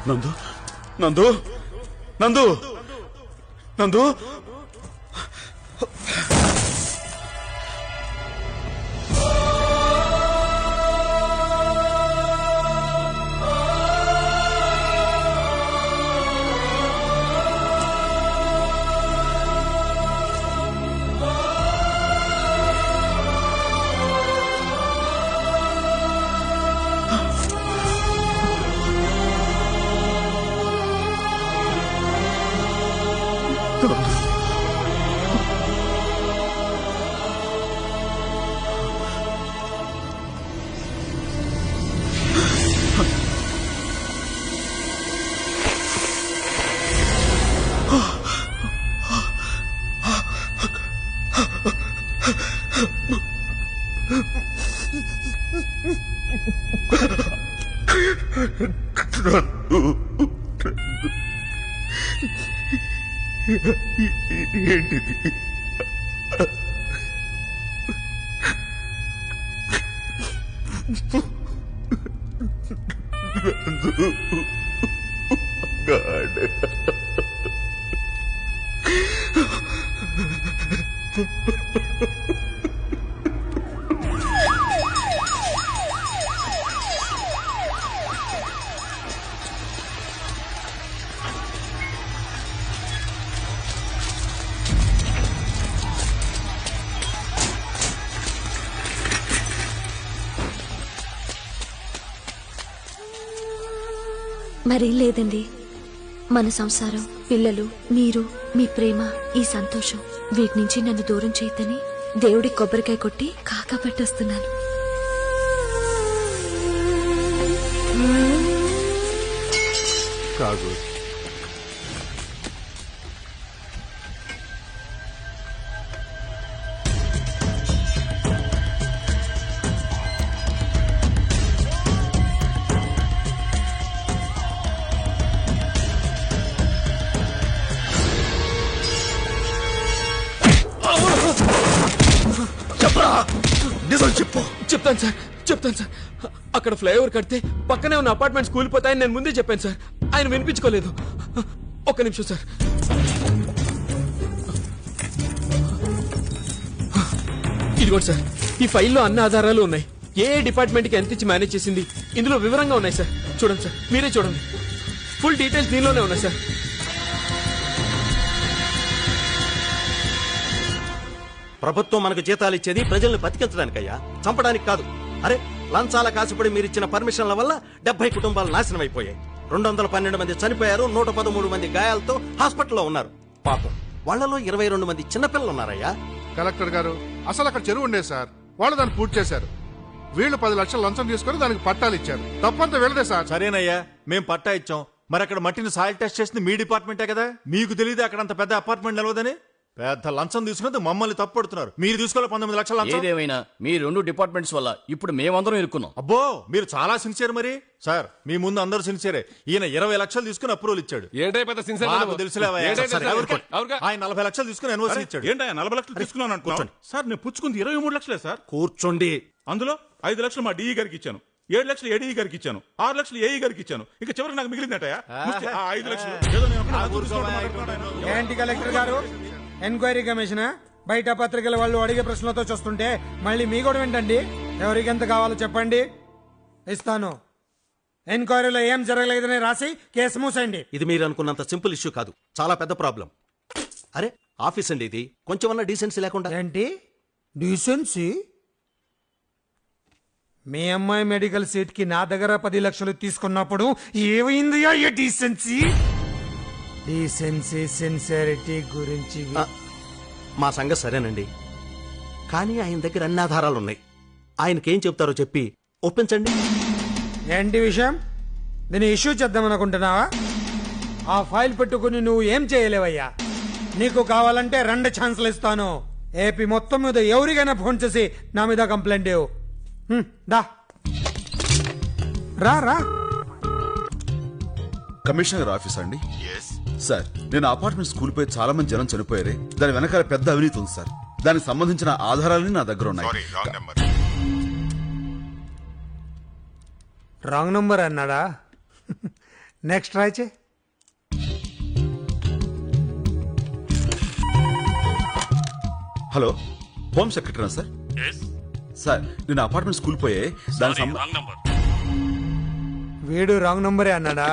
నందు నందు నందు నందు ఏంటిది? మరేం లేదండి. మన సంసారం, పిల్లలు, మీరు, మీ ప్రేమ, ఈ సంతోషం వీటి నుంచి నన్ను దూరం చేయొద్దని దేవుడి కొబ్బరికాయ కొట్టి కాకా పట్టొస్తున్నాను. కాదు, నిజం చెప్పు. చెప్తాను సార్. అక్కడ ఫ్లైఓవర్ కడితే పక్కనే ఉన్న అపార్ట్మెంట్స్ కూలిపోతాయని నేను ముందే చెప్పాను సార్. ఆయన వినిపించుకోలేదు. ఒక్క నిమిషం సార్. ఇదిగోండి సార్, ఈ ఫైల్లో అన్ని ఆధారాలు ఉన్నాయి. ఏ డిపార్ట్మెంట్ కి ఎంత ఇచ్చి మేనేజ్ చేసింది ఇందులో వివరంగా ఉన్నాయి సార్. చూడండి సార్, మీరే చూడండి. ఫుల్ డీటెయిల్స్ దీనిలోనే ఉన్నాయి సార్. ప్రభుత్వం మనకు జీతాలు ఇచ్చేది ప్రజల్ని బతికించడానికయ్యా, చంపడానికి కాదు. అరే, లంచాల కాసుపడి మీరిచ్చిన పర్మిషన్ల వల్ల 70 కుటుంబాలు నాశనం అయిపోయాయి. 212 మంది చనిపోయారు, 113 మంది గాయాలతో హాస్పిటల్లో ఉన్నారు. పాపం వాళ్లలో 22 మంది చిన్నపిల్లలు ఉన్నారయ్యా. కలెక్టర్ గారు, అసలు అక్కడ చెరువు ఉండేది సార్, వాళ్ళు దాన్ని పూర్తి చేశారు. వీళ్ళు 10 లక్షలు లంచం తీసుకుని దానికి పట్టాలు ఇచ్చారు. తప్పంతా వెళ్దే సార్. సరేనయ్యా, మేం పట్టా ఇచ్చాం. మరి అక్కడ మట్టిని సాయిల్ టెస్ట్ చేసింది మీ డిపార్ట్మెంటే కదా. మీకు తెలియదు అక్కడ అంత పెద్ద అపార్ట్మెంట్ నిలవదని? పెద్ద లంచం తీసుకున్నది మమ్మల్ని తప్పుడుతున్నారు. మీరు తీసుకోవాలి 19 లక్షల లంచం. ఏదేమైనా మీ 2 డిపార్ట్మెంట్స్ వల్ల ఇప్పుడు మేమందరం ఇరుక్కున్నాం. అబ్బో, మీరు చాలా సిన్సియర్. మరి సార్, మీ ముందు అందరూ సిన్సియరే. ఈయన 20 లక్షలు తీసుకుని అప్రూవల్ ఇచ్చాడు. తెలుసులేవయ్యా. ఆయన 40 లక్షలు తీసుకుని ఎన్ఓసీ ఇచ్చాడు. ఏంటయ్యా 40 లక్షలు తీసుకున్నాను అనుకున్నాను సార్. నేను పుచ్చుకుంది 23 లక్షలే సార్. కూర్చోండి. అందులో 5 లక్షలు మా డిఈ గారికి ఇచ్చాను, 7 లక్షలు ఏడీ గారికి ఇచ్చాను, 6 లక్షలు ఏఈ గారికి ఇచ్చాను. ఇక చివరికి నాకు మిగిలిందటయా 5 లక్షలు. ఏంటి కలెక్టర్ గారు, ఎంక్వైరీ కమిషన్ బయట పత్రికల వాళ్ళు అడిగే ప్రశ్నలతో చూస్తుంటే మళ్ళీ మీ కూడా ఏంటండి? ఎవరికి ఎంత కావాలో చెప్పండి, ఇస్తాను. ఎంక్వైరీలో ఏం జరగలేదని రాసి కేసు మూసేయండి. ఇది మీరు అనుకున్నంత సింపుల్ ఇష్యూ కాదు, చాలా పెద్ద ప్రాబ్లం. అరే, ఆఫీస్ అండి ఇది, కొంచెం అన్న డీసెన్సీ లేకుండా. ఏంటి డీసెన్సీ? మీ అమ్మాయి మెడికల్ సీట్ కి నా దగ్గర 10 లక్షలు తీసుకున్నప్పుడు ఏమైంది ఈ డీసెన్సీ? డీసెన్సీ సిన్సియారిటీ గురించి మా సంగతి సరేనండి, కానీ ఆయన దగ్గర అన్ని ఆధారాలు ఉన్నాయి. ఆయనకేం చెప్తారో చెప్పి ఒప్పించండి. ఏంటి విషయం? దీన్ని ఇష్యూ చేద్దామనుకుంటున్నావా? ఆ ఫైల్ పెట్టుకుని నువ్వు ఏం చేయలేవయ్యా. నీకు కావాలంటే 2 ఛాన్సులు ఇస్తాను. ఏపీ మొత్తం మీద ఎవరికైనా ఫోన్ చేసి నా మీద కంప్లైంట్ ఇవ్వు. దా రా రా. కమిషనర్ ఆఫీస్ అండి? సార్, నేను అపార్ట్మెంట్ స్కూల్ పై చాలా మంది జనం చనిపోయారే, దాని వెనకాల పెద్ద అవినీతి ఉంది సార్. దానికి సంబంధించిన ఆధారాలన్నీ నా దగ్గర ఉన్నాయి. రాంగ్ నంబర్ అన్నాడా? నెక్స్ట్ ట్రై చేయి. Hello home secretary sir? Sir నేను అపార్ట్మెంట్ స్కూల్ పోయే దాని వీడు రాంగ్ నంబరే అన్నాడా?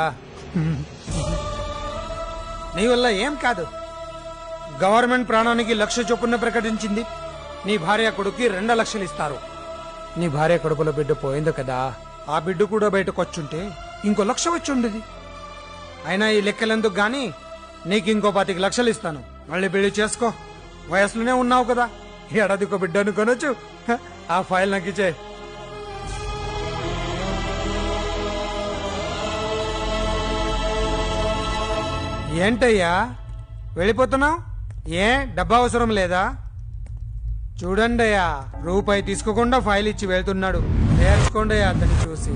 నీ వల్ల ఏం కాదు. గవర్నమెంట్ ప్రాణానికి 1,00,000 చొప్పున ప్రకటించింది. నీ భార్య కొడుక్కి 2 లక్షలు ఇస్తారు. నీ భార్య కడుపులో బిడ్డ పోయింది కదా, ఆ బిడ్డ కూడా బయటకు వచ్చుంటే ఇంకో 1,00,000 వచ్చి ఉండేది. అయినా ఈ లెక్కలెందుకు గాని నీకు ఇంకో 25 లక్షలు ఇస్తాను. మళ్ళీ పెళ్లి చేసుకో. వయసులోనే ఉన్నావు కదా, ఏడాదికో బిడ్డ అనుకోనొచ్చు. ఆ ఫైల్ నాకు ఇచ్చే. ఏంటయ్యా వెళ్ళిపోతున్నావు? ఏ డబ్బా అవసరం లేదా? చూడండి అయ్యా, రూపాయి తీసుకోకుండా ఫైల్ ఇచ్చి వెళ్తున్నాడు. నేర్చుకోండి అయ్యా అతన్ని చూసి.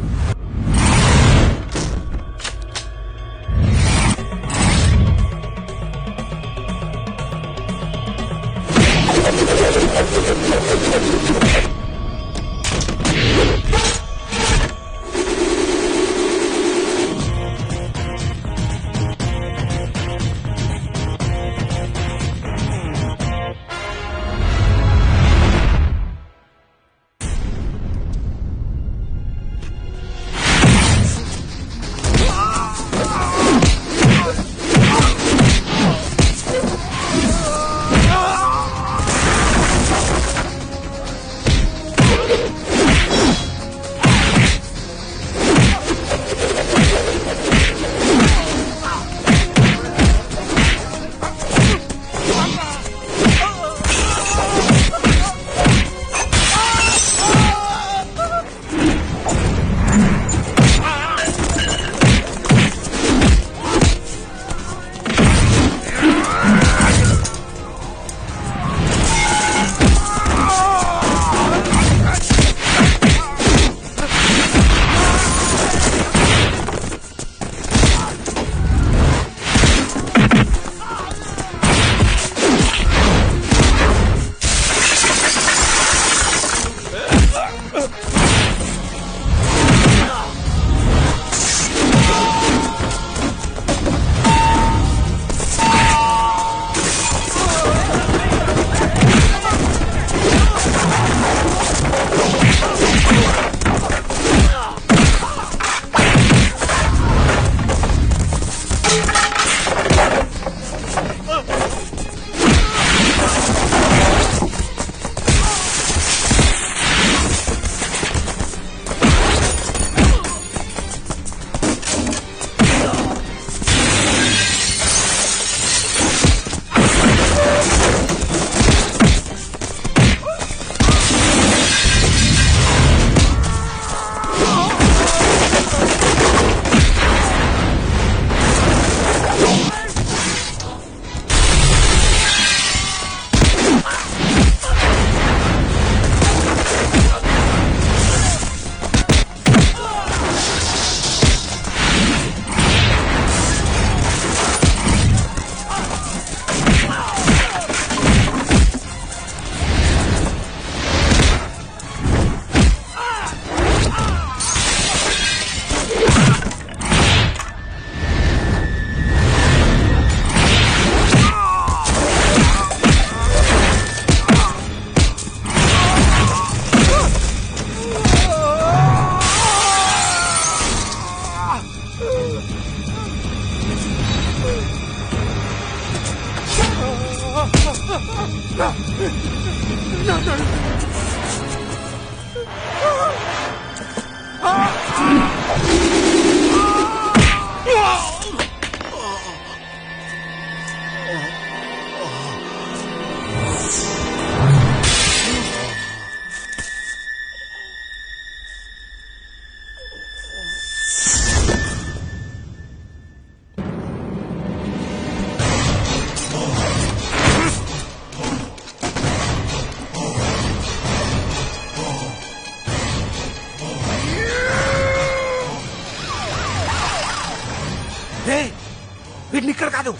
వీడిని ఇక్కడ కాదు,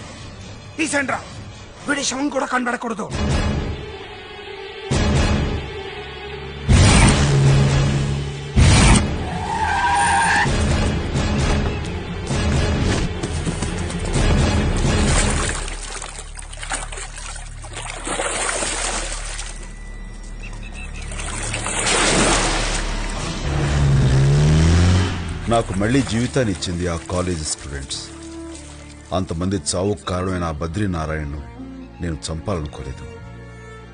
తీసేండ్రా. వీడి శవం కూడా కనబడకూడదు. నాకు మళ్ళీ జీవితాన్ని ఇచ్చింది ఆ కాలేజ్ స్టూడెంట్స్. అంతమంది చావుకు కారణమైన ఆ బద్రీనారాయణను నేను చంపాలనుకోలేదు.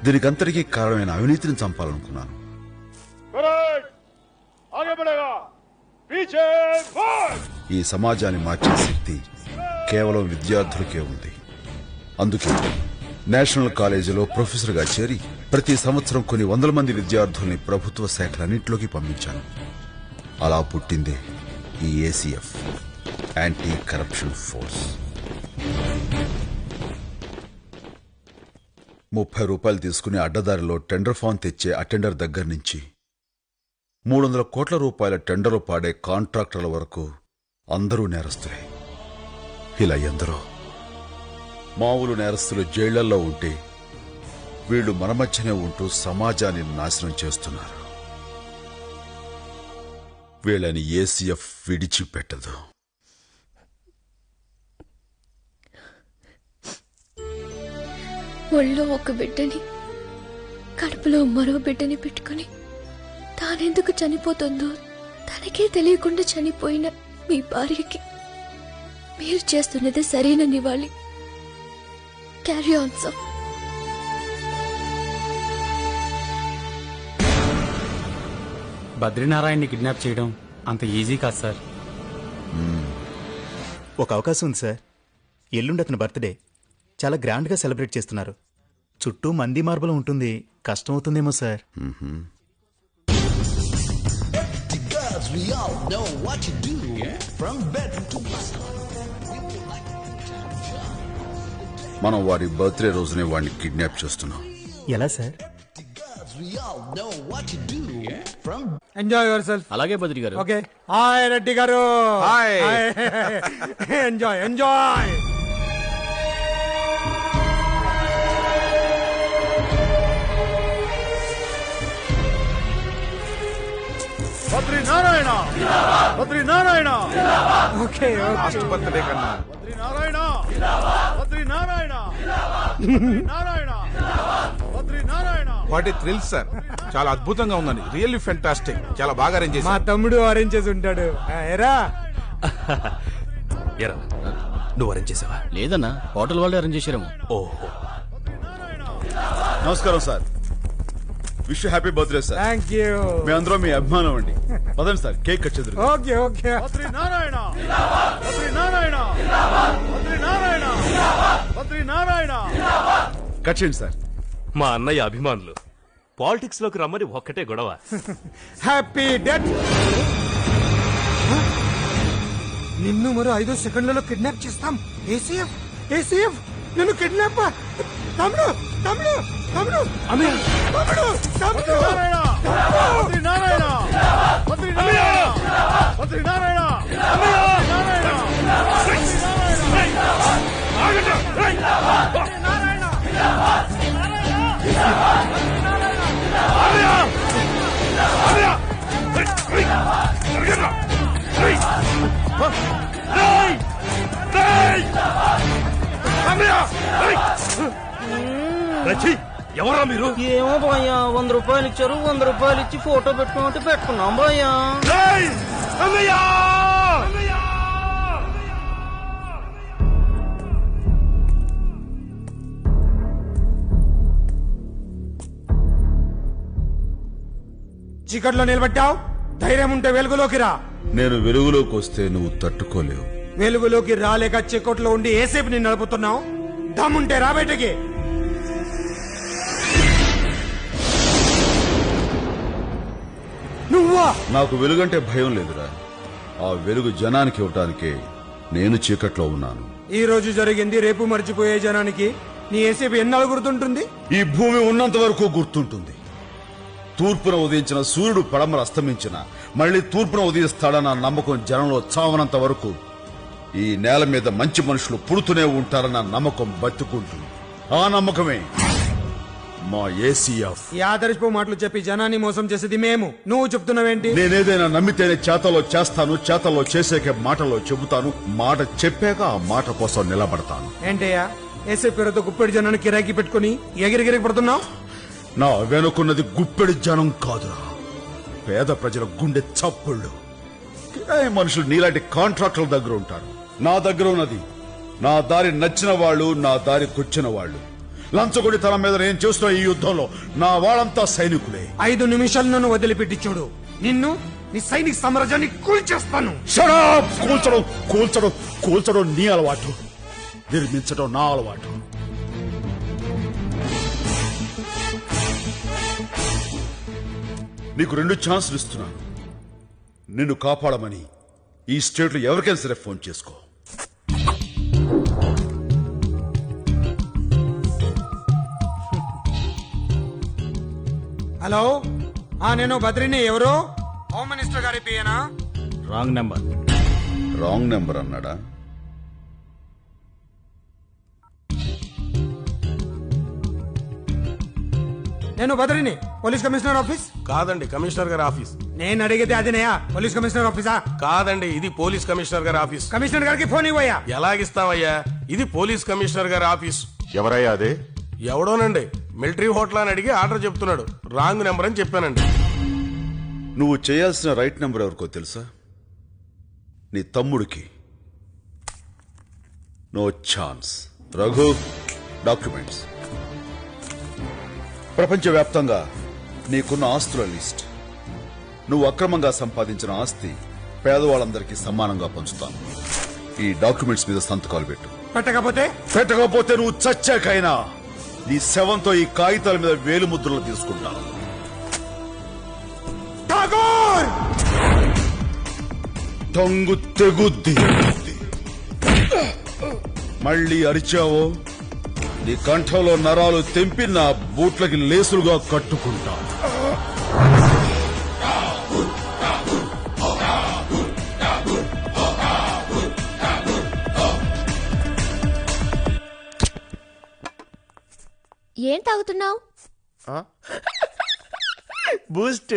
దీనికంతటికీ కారణమైన అవినీతిని చంపాలనుకున్నాను. ఈ సమాజాన్ని మార్చే శక్తి కేవలం విద్యార్థులకే ఉంది. అందుకే నేషనల్ కాలేజీలో ప్రొఫెసర్గా చేరి ప్రతి సంవత్సరం కొన్ని వందల మంది విద్యార్థుల్ని ప్రభుత్వ శాఖలన్నింటిలోకి పంపించాను. అలా పుట్టిందే ఈ ఏసీఎఫ్, యాంటీ కరప్షన్ ఫోర్స్. 30 రూపాయలు తీసుకుని అడ్డదారిలో టెండర్ ఫామ్ తెచ్చే అటెండర్ దగ్గర నుంచి 300 కోట్ల రూపాయల టెండర్లు పాడే కాంట్రాక్టర్ల వరకు అందరూ నేరస్తులే. ఇలా ఎందరో మామూలు నేరస్తులు జైళ్లల్లో ఉంటే వీళ్లు మన మధ్యనే ఉంటూ సమాజాన్ని నాశనం చేస్తున్నారు. వీళ్ళని ఏసీఎఫ్ విడిచిపెట్టదు. ఒళ్ళో ఒక బిడ్డని, కడుపులో మరో బిడ్డని పెట్టుకుని తానెందుకు చనిపోతుందో తనకే తెలియకుండా చనిపోయిన మీ భార్యకి మీరు చేస్తున్నదే సరైన నివాళి. Carry on sir. బద్రీనారాయణని కిడ్నాప్ చేయడం అంత ఈజీ కాదు సార్. ఒక అవకాశం ఉంది సార్. ఎల్లుండి అతని బర్త్డే చాలా గ్రాండ్ గా సెలబ్రేట్ చేస్తున్నారు. చుట్టూ మంది మార్బలం ఉంటుంది, కష్టం అవుతుందేమో సార్. మనం వారి బర్త్డే రోజునే వాడిని కిడ్నాప్ చేస్తున్నాం. ఎలా సార్? Enjoy your self. అలాగే బద్రి గారు. Okay. Hi Reddy garu. Hi. Enjoy enjoy. Badrinarayana, Badrinarayana. Okay birthday కన్నా Badrinarayana, Badrinarayana, Badrinarayana, Badrinarayana. What a thrill sir. చాలా అద్భుతంగా ఉందండి. Really fantastic. చాలా బాగా అరేంజ్ మా చేశారు. తమ్ముడు అరేంజ్ చేసి ఉంటాడు. ఎరా నువ్వు అరేంజ్ చేసావా? లేదన్నా, హోటల్ వాళ్ళే అరేంజ్ చేశారేమో. ఓహో. నమస్కారం sir. Wish happy birthday sir. Thank you. మీ అందరూ మీ అభిమానం అండి. పదండి సార్, కేక్ కట్ చేద్దరు. Okay okay. Badrinarayana, Badrinarayana, Badrinarayana, Badrinarayana. Cut చేయండి సార్. మా అన్నయ్య అభిమానులు పాలిటిక్స్ లోకి రమ్మని ఒక్కటే గొడవ. Happy death. నిన్ను మరో 5 సెకండ్లలో కిడ్నాప్ చేస్తాం. ఏసీఎఫ్, ఏసీఎఫ్ నిన్ను కిడ్నాప్. తమ్ముడు తమ్ముడు తమ్ముడు తమ్ముడు తమ్ముడు. బద్రీనారాయణ, బద్రీనారాయణ, బద్రీనారాయణ, బద్రీనారాయణ. ఎవరా మీరు? ఏమో భయ్యా, 100 రూపాయలు ఇచ్చారు. 100 రూపాయలు ఇచ్చి ఫోటో పెట్టుకోమంటే పెట్టుకున్నాం భయ్యా. చీకట్లో నిలబెట్టావు. ధైర్యం ఉంటే వెలుగులోకి రా. నేను వెలుగులోకి వస్తే నువ్వు తట్టుకోలేవు. వెలుగులోకి రాలేక చీకట్లో ఉండి ఏసేపు నిన్ను నడుపుతున్నావు. దమ్ముంటే రా బయటకి. నువ్వా? నాకు వెలుగంటే భయం లేదురా. ఆ వెలుగు జనానికి ఇవ్వటానికే నేను చీకట్లో ఉన్నాను. ఈ రోజు జరిగింది రేపు మర్చిపోయే జనానికి నీ ఏసేపు ఎన్నాళ్ళు గుర్తుంటుంది? ఈ భూమి ఉన్నంత వరకు గుర్తుంటుంది. తూర్పున ఉదయించిన సూర్యుడు పడమర అస్తమించిన మళ్ళీ తూర్పున ఉదయిస్తాడన్న నమ్మకం జనంలో చావనంత వరకు ఈ నేల మీద మంచి మనుషులు పుడుతూనే ఉంటారన్న నమ్మకం బతుకుంటుంది. ఆ నమ్మకమే మా ఏసీఎఫ్. ఈ ఆదర్శపు మాటలు చెప్పి జనాన్ని మోసం చేసేది మేము. నువ్వు చెప్తున్నావేంటి? నేనేదైనా నమ్మితేనే చేతలో చేస్తాను, చేతల్లో చేసేకే మాటలో చెబుతాను, మాట చెప్పాక ఆ మాట కోసం నిలబడతాను. ఏంటయ్యా ఏసే పేరుతో గుప్పెడి జనాన్ని కిరాకి పెట్టుకుని ఎగిరిగిరికి పడుతున్నావు? నా వెనుకున్నది గుప్పెడి జనం కాదురా, పేద ప్రజల గుండె చప్పుళ్ళు. కిరాయి మనుషులు నీలాంటి కాంట్రాక్టర్ల దగ్గర ఉంటారు. నా దగ్గర ఉన్నది నా దారి నచ్చిన వాళ్ళు, నా దారికొచ్చిన వాళ్ళు. లంచగొడితనం మీద నేను చేస్తున్న ఈ యుద్ధంలో నా వాళ్ళంతా సైనికులే. 5 నిమిషాలు నన్ను వదిలిపెట్టి చూడు, నిన్ను నీ సైనిక సామ్రాజ్యాన్ని కూల్చేస్తాను. షడప్! కూల్చడం కూల్చడం కూల్చడం నీ అలవాటు, నిర్మించడం నా అలవాటు. నీకు 2 ఛాన్సులు ఇస్తున్నాను. నిన్ను కాపాడమని ఈ స్టేట్లో ఎవరికైనా సరే ఫోన్ చేసుకో. హలో, నేను బద్రిని. ఎవరు? హోమ్ మినిస్టర్ గారి పియనా? Wrong number. రాంగ్ నెంబర్ అన్నాడా? నేను బద్రిని, పోలీస్ కమిషనర్ ఆఫీస్. కాదండి, కమిషనర్ గారి ఆఫీస్. నేను అడిగితే అదినయా పోలీస్ కమిషనర్ ఆఫీసా? కాదండి, ఇది police commissioner garu office. Commissioner గారికి ఫోన్ ఇవ్వయా. ఎలాగిస్తావయ్యా, ఇది పోలీస్ కమిషనర్ గారి ఆఫీస్. ఎవరయ్యా అదే? ఎవడోనండి, మిలిటరీ హోటల్ అని అడిగి ఆర్డర్ చెప్తున్నాడు. రాంగ్ నెంబర్ అని చెప్పానండి. నువ్వు చేయాల్సిన రైట్ నెంబర్ ఎవరికో తెలుసా? నీ తమ్ముడికి. No chance. రఘు, డాక్యుమెంట్స్. ప్రపంచవ్యాప్తంగా నీకున్న ఆస్తుల లిస్ట్. నువ్వు అక్రమంగా సంపాదించిన ఆస్తి పేదవాళ్ళందరికీ సమానంగా పంచుతాను. ఈ డాక్యుమెంట్స్ మీద సంతకాలు పెట్టు. పెట్టకపోతే నువ్వు చచ్చాకైనా నీ శవంతో ఈ కాగితాల మీద వేలు ముద్రలు తీసుకుంటాను. టంగు తెగుద్ది. మళ్ళీ అరిచావో నీ కంఠంలో నరాలు తెంపి నా బూట్లకి లేసులుగా కట్టుకుంటా. ఏం తాగుతున్నావు? బూస్ట్.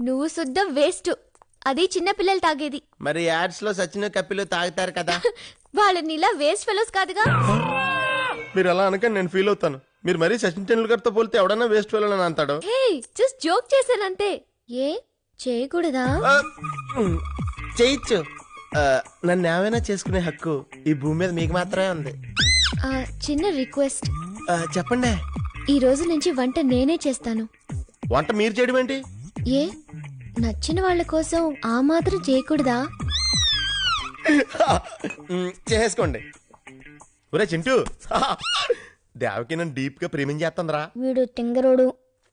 నువ్వు శుద్ధ వేస్ట్. అది చిన్న పిల్లలు తాగేది. మరి యాడ్స్ లో సచిన కప్పిలు తాగుతారు కదా. వాళ్ళని ఇలా వేస్ట్ ఫెలోస్ కాదుగా. మీరు అలా అనకని నేను ఫీల్ అవుతాను. మీరు మరీ సచిన్ టెండూల్కర్ తో పోలితే ఎవడన్నా వేస్ట్ ఫెలో అని అంటాడు. హే, జస్ట్ జోక్ చేశానంతే. ఏ చేయకూడదా? చేయొచ్చు. నన్ను ఏమైనా చేసుకునే హక్కు ఈ భూమి మీద మీకు మాత్రమే ఉంది. చిన్న రిక్వెస్ట్. చెప్పండి. ఈ రోజు నుంచి వంట నేనే చేస్తాను. వంట మీరు చేయడం ఏంటి? ఏ నచ్చిన వాళ్ళ కోసం ఆ మాత్రం చేయకూడదా? చేసుకోండి. ఒరే చింటూ, దేవకి నన్ను డీప్ గా ప్రేమించేస్తుందిరా. వీడు తింగరోడు.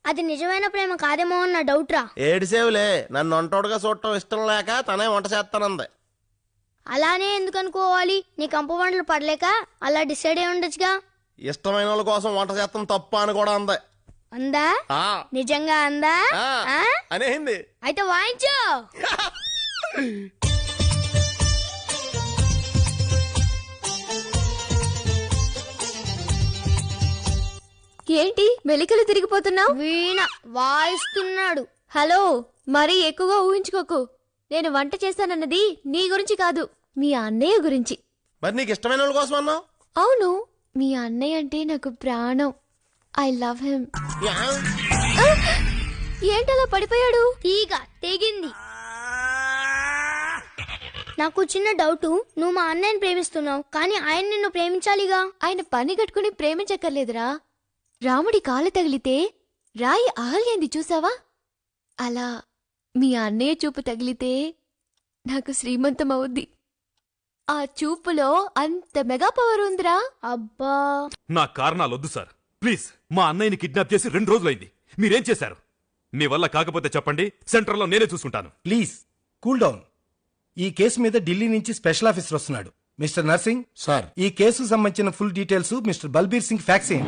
అది నిజమైన ప్రేమ కాదేమో అన్న డౌట్ రా. ఏడిసేవులే, నన్ను వంటోడుగా చూడటం ఇష్టం లేక తనే వంట చేస్తానంది. అలానే ఎందుకు అనుకోవాలి? నీ కంప వంటలు పడలేక అలా డిసైడ్ అయి ఉండొచ్చుగా. ఇష్టమైన వాళ్ళ కోసం వంట చేస్తాం తప్ప అని కూడా అంది. అందా? నిజంగా అందా? అనేసింది. అయితే వాయించు. ఏంటి మెలికలు తిరిగిపోతున్నావు? వీణ వాయిస్తున్నాడు. హలో, మరీ ఎక్కువగా ఊహించుకోకు. నేను వంట చేస్తానన్నది నీ గురించి కాదు, మీ అన్నయ్య గురించి. మరి నీకు ఇష్టమైన వాళ్ళ కోసం అన్నావు? అవును, మీ అన్నయ్య అంటే నాకు ప్రాణం. I love him. ఏంటలా పడిపోయాడు? తీగ తెగింది. నాకు చిన్న డౌట్. నువ్వు మా అన్నయ్యని ప్రేమిస్తున్నావు, కానీ ఆయన నిన్ను ప్రేమించాలిగా. ఆయన పని కట్టుకుని ప్రేమించక్కర్లేదురా. రాముడి కాలు తగిలితే రాయి ఆగలింది చూసావా? అలా మీ అన్నయ్య చూపు తగిలితే నాకు శ్రీమంతం అవుద్ది. ఆ చూపులో అంత మెగా పవర్ ఉందిరా. అబ్బా, నా కారణాలొద్దు సార్, ప్లీజ్. మా అన్నయ్యని కిడ్నాప్ చేసి 2 రోజులైంది. మీరేం చేశారు? మీ వల్ల కాకపోతే చెప్పండి, సెంటర్లో నేనే చూసుకుంటాను. Please cool down. ఈ కేసు మీద ఢిల్లీ నుంచి స్పెషల్ ఆఫీసర్ వస్తున్నాడు. మిస్టర్ నర్సింగ్ సార్, ఈ కేసుకు సంబంధించిన full details mister Balbir Singh fax చేయండి.